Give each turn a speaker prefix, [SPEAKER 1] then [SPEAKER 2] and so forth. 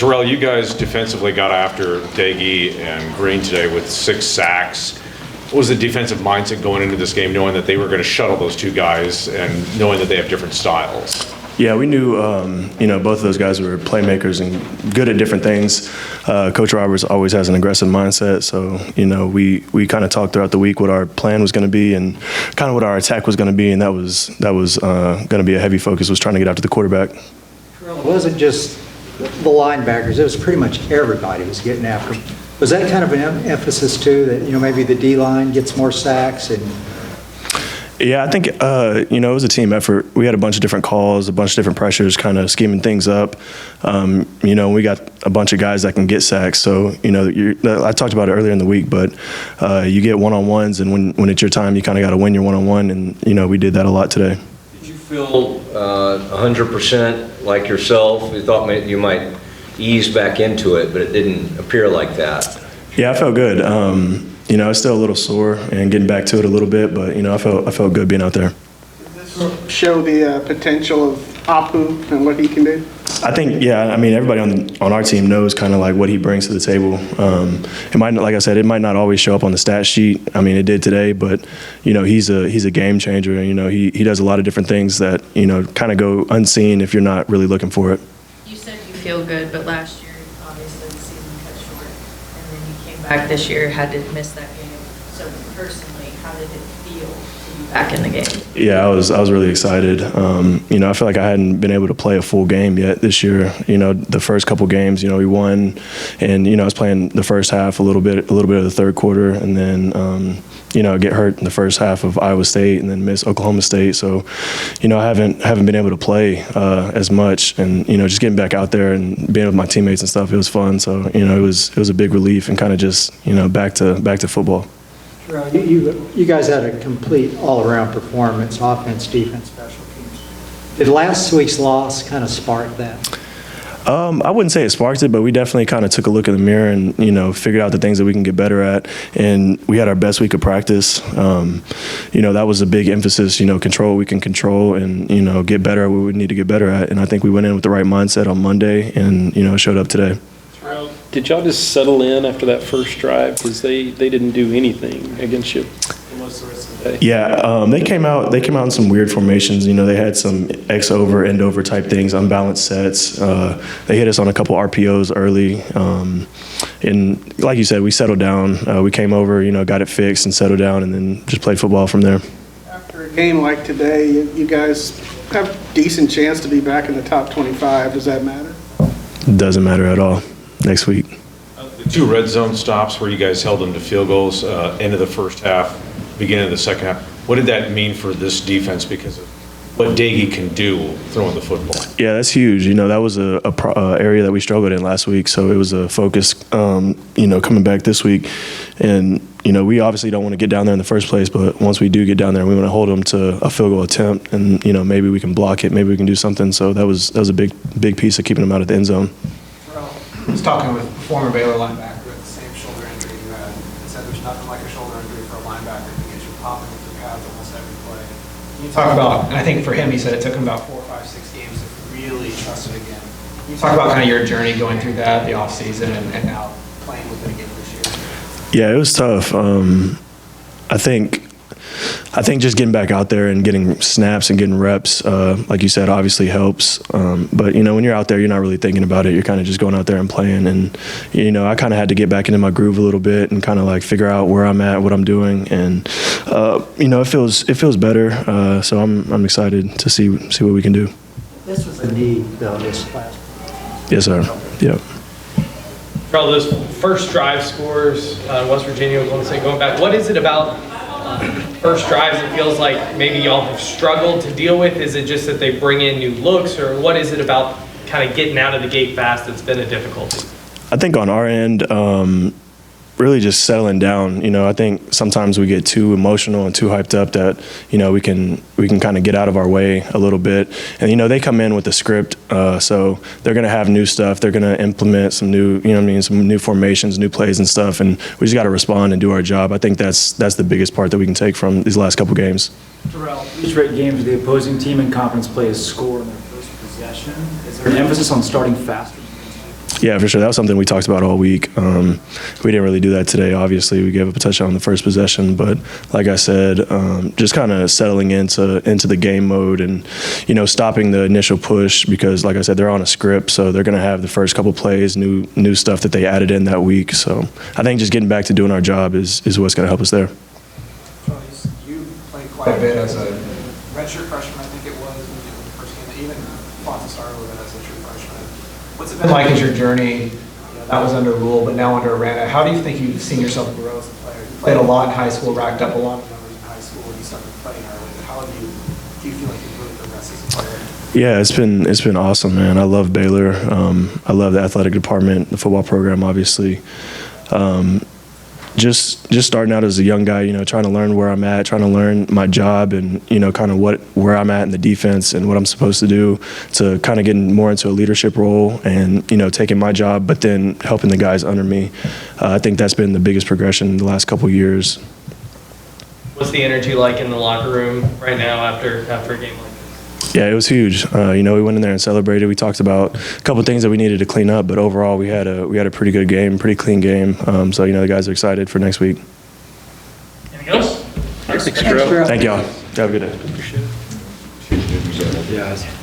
[SPEAKER 1] Terrell, you guys defensively got after Daggy and Green today with 6 sacks. What was the defensive mindset going into this game, knowing that they were going to shuttle those two guys and knowing that they have different styles?
[SPEAKER 2] Yeah, we knew, both of those guys were playmakers and good at different things. Coach Roberts always has an aggressive mindset, so, we kind of talked throughout the week what our plan was going to be and kind of what our attack was going to be, and that was going to be a heavy focus, was trying to get after the quarterback.
[SPEAKER 3] It wasn't just the linebackers, it was pretty much everybody was getting after them. Was that kind of an emphasis too, that, maybe the D-line gets more sacks? And
[SPEAKER 2] yeah, I think, it was a team effort. We had a bunch of different calls, a bunch of different pressures, kind of scheming things up. We got a bunch of guys that can get sacks. So, I talked about it earlier in the week, but you get one-on-ones, and when it's your time, you kind of got to win your one-on-one, and, we did that a lot today.
[SPEAKER 4] Did you feel 100% like yourself? You thought you might ease back into it, but it didn't appear like that.
[SPEAKER 2] Yeah, I felt good. I was still a little sore and getting back to it a little bit, but I felt good being out there.
[SPEAKER 5] Does this show the potential of Apu and what he can do?
[SPEAKER 2] I think, everybody on our team knows kind of like what he brings to the table. It might, like I said, it might not always show up on the stat sheet. It did today, but he's a game changer. He does a lot of different things that kind of go unseen if you're not really looking for it.
[SPEAKER 6] You said you feel good, but last year obviously the season cut short, and then you came back this year, had to miss that game. So personally, how did it feel to be back in the game?
[SPEAKER 2] Yeah, I was really excited. I feel like I hadn't been able to play a full game yet this year. The first couple games, we won, and I was playing the first half a little bit of the third quarter, and then get hurt in the first half of Iowa State, and then miss Oklahoma State. So, I haven't been able to play as much, and just getting back out there and being with my teammates and stuff, it was fun. So, it was a big relief and kind of just back to football.
[SPEAKER 3] you guys had a complete all-around performance, offense, defense, special teams. Did last week's loss kind of spark that?
[SPEAKER 2] I wouldn't say it sparked it, but we definitely kind of took a look in the mirror and, figured out the things that we can get better at. And we had our best week of practice. That was a big emphasis, control what we can control and, get better at what we need to get better at. And I think we went in with the right mindset on Monday and, showed up today.
[SPEAKER 7] Did y'all just settle in after that first drive? Because they didn't do anything against you most of the rest of the day.
[SPEAKER 2] Yeah, they came out in some weird formations. They had some X over, end over type things, unbalanced sets. They hit us on a couple RPOs early. And like you said, we settled down. We came over, got it fixed and settled down, and then just played football from there.
[SPEAKER 5] After a game like today, you guys have a decent chance to be back in the top 25. Does that matter?
[SPEAKER 2] It doesn't matter at all next week.
[SPEAKER 1] The 2 red zone stops where you guys held them to field goals, end of the first half, beginning of the second half. What did that mean for this defense because of what Daggy can do throwing the football? Yeah,
[SPEAKER 2] that's huge. That was a area that we struggled in last week, so it was a focus, coming back this week. And, we obviously don't want to get down there in the first place, but once we do get down there, we want to hold them to a field goal attempt, and, maybe we can block it, maybe we can do something. So that was a big piece of keeping them out of the end zone.
[SPEAKER 8] I was talking with a former Baylor linebacker with the same shoulder injury you had, and said there's nothing like a shoulder injury for a linebacker to get you popping with your pads almost every play. Can you talk about, and I think for him, he said it took him about 4, 5, 6 games to really trust it again. Can you talk about kind of your journey going through that, the offseason, and now playing with it again this year?
[SPEAKER 2] Yeah, it was tough. I think just getting back out there and getting snaps and getting reps, like you said, obviously helps. But, when you're out there, you're not really thinking about it. You're kind of just going out there and playing. And, I kind of had to get back into my groove a little bit and kind of like figure out where I'm at, what I'm doing. And, it feels better. So I'm excited to see what we can do.
[SPEAKER 3] This was a need, though, this last.
[SPEAKER 2] Yes, sir. Yep.
[SPEAKER 9] Terrell, those first drive scores, West Virginia, Oklahoma State, going back, what is it about first drives it feels like maybe y'all have struggled to deal with? Is it just that they bring in new looks, or what is it about kind of getting out of the gate fast that's been a difficulty?
[SPEAKER 2] I think on our end, really just settling down. I think sometimes we get too emotional and too hyped up that, we can kind of get out of our way a little bit. And, they come in with a script, so they're going to have new stuff. They're going to implement some new, some new formations, new plays and stuff. And we just got to respond and do our job. I think that's the biggest part that we can take from these last couple games.
[SPEAKER 10] Terrell, each rate games, the opposing team in conference play is score in their first possession. Is there an emphasis on starting faster?
[SPEAKER 2] Yeah, for sure. That was something we talked about all week. We didn't really do that today, obviously. We gave up a touchdown on the first possession, but like I said, just kind of settling into the game mode and, stopping the initial push because, like I said, they're on a script, so they're going to have the first couple plays, new stuff that they added in that week. So I think just getting back to doing our job is what's going to help us there.
[SPEAKER 8] You played quite a bit as a redshirt freshman, I think it was, when you first came, even fought to start with it as a true freshman. What's it been like as your journey? That was under Rule, but now under Aranda. How do you think you've seen yourself grow as a player? You played a lot in high school, racked up a lot of numbers in high school when you started playing early. How do you feel like you've really progressed as a player?
[SPEAKER 2] Yeah, it's been awesome, man. I love Baylor. I love the athletic department, the football program, obviously. Just starting out as a young guy, trying to learn where I'm at, trying to learn my job and, kind of where I'm at in the defense and what I'm supposed to do to kind of getting more into a leadership role and, taking my job, but then helping the guys under me. I think that's been the biggest progression in the last couple of years.
[SPEAKER 9] What's the energy like in the locker room right now after a game like this?
[SPEAKER 2] Yeah, it was huge. We went in there and celebrated. We talked about a couple of things that we needed to clean up, but overall we had a pretty good game, pretty clean game. So the guys are excited for next week.
[SPEAKER 9] Anything else?
[SPEAKER 7] Thanks, Terrell.
[SPEAKER 2] Thank y'all. Have a good day.
[SPEAKER 7] Appreciate it.
[SPEAKER 3] Yeah.